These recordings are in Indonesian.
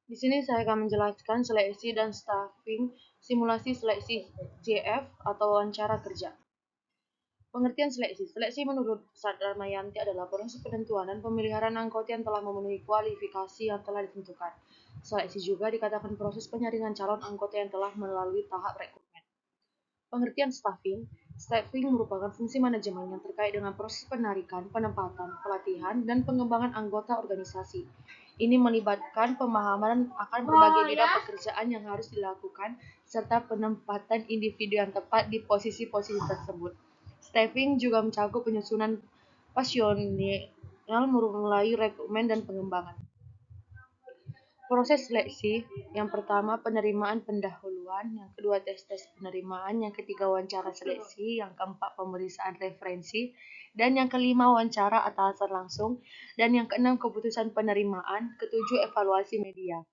Di sini saya akan menjelaskan seleksi dan staffing simulasi seleksi JF atau wawancara kerja. Pengertian seleksi. Seleksi menurut Sadarmayanti adalah proses penentuan dan pemilihan anggota yang telah memenuhi kualifikasi yang telah ditentukan. Seleksi juga dikatakan proses penyaringan calon anggota yang telah melalui tahap rekrutmen. Pengertian staffing. Staffing merupakan fungsi manajemen yang terkait dengan proses penarikan, penempatan, pelatihan, dan pengembangan anggota organisasi. Ini melibatkan pemahaman akan berbagai bidang pekerjaan yang harus dilakukan serta penempatan individu yang tepat di posisi-posisi tersebut. Staffing juga mencakup penyusunan pasional mulai rekrutmen dan pengembangan. Proses seleksi, yang pertama penerimaan pendahuluan, yang kedua tes penerimaan, yang ketiga wawancara seleksi, yang keempat pemeriksaan referensi, dan yang kelima wawancara atasan langsung, dan yang keenam keputusan penerimaan, ketujuh evaluasi media.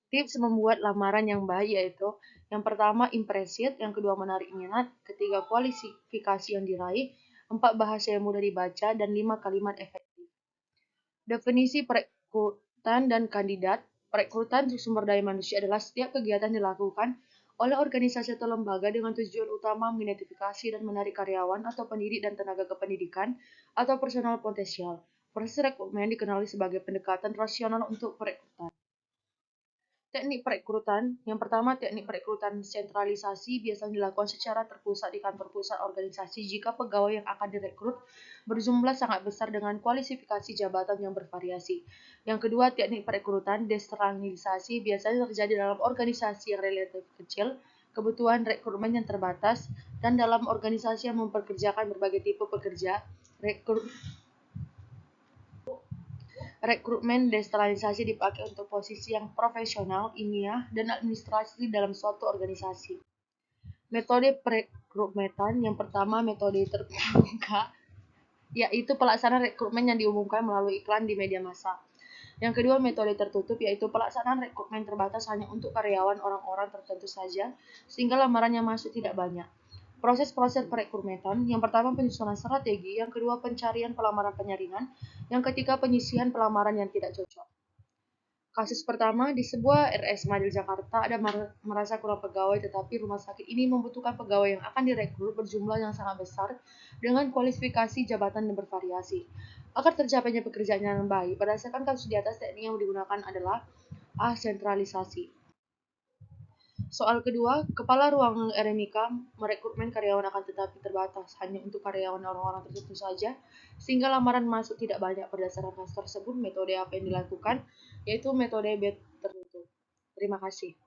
Tips membuat lamaran yang baik yaitu yang pertama impresif, yang kedua menarik minat, ketiga kualifikasi yang diraih, empat bahasa yang mudah dibaca, dan lima kalimat efektif. Definisi perekrutan dan kandidat. Perekrutan sumber daya manusia adalah setiap kegiatan dilakukan oleh organisasi atau lembaga dengan tujuan utama mengidentifikasi dan menarik karyawan atau pendidik dan tenaga kependidikan atau personal potensial. Proses rekrutmen dikenali sebagai pendekatan rasional untuk perekrutan. Teknik perekrutan. Yang pertama, teknik perekrutan sentralisasi biasanya dilakukan secara terpusat di kantor pusat organisasi jika pegawai yang akan direkrut berjumlah sangat besar dengan kualifikasi jabatan yang bervariasi. Yang kedua, teknik perekrutan desentralisasi biasanya terjadi dalam organisasi yang relatif kecil, kebutuhan rekrutmen yang terbatas, dan dalam organisasi yang memperkerjakan berbagai tipe pekerja. Rekrutmen desentralisasi dipakai untuk posisi yang profesional, ilmiah, dan administrasi dalam suatu organisasi. Metode perekrutan yang pertama metode terbuka, yaitu pelaksanaan rekrutmen yang diumumkan melalui iklan di media massa. Yang kedua metode tertutup, yaitu pelaksanaan rekrutmen terbatas hanya untuk karyawan orang-orang tertentu saja, sehingga lamaran yang masuk tidak banyak. Proses-proses perekrutan, yang pertama penyusunan strategi, yang kedua pencarian pelamaran penyaringan, yang ketiga penyisihan pelamaran yang tidak cocok. Kasus pertama, di sebuah RS Madil Jakarta ada merasa kurang pegawai tetapi rumah sakit ini membutuhkan pegawai yang akan direkrut berjumlah yang sangat besar dengan kualifikasi jabatan yang bervariasi. Agar tercapainya pekerjaan yang baik, berdasarkan kasus di atas teknik yang digunakan adalah A. Sentralisasi. Soal kedua, kepala ruang RMIK merekrutmen karyawan akan tetapi terbatas hanya untuk karyawan orang-orang tertentu saja, sehingga lamaran masuk tidak banyak. Berdasarkan kasus tersebut, metode apa yang dilakukan? Yaitu metode B tertutup. Terima kasih.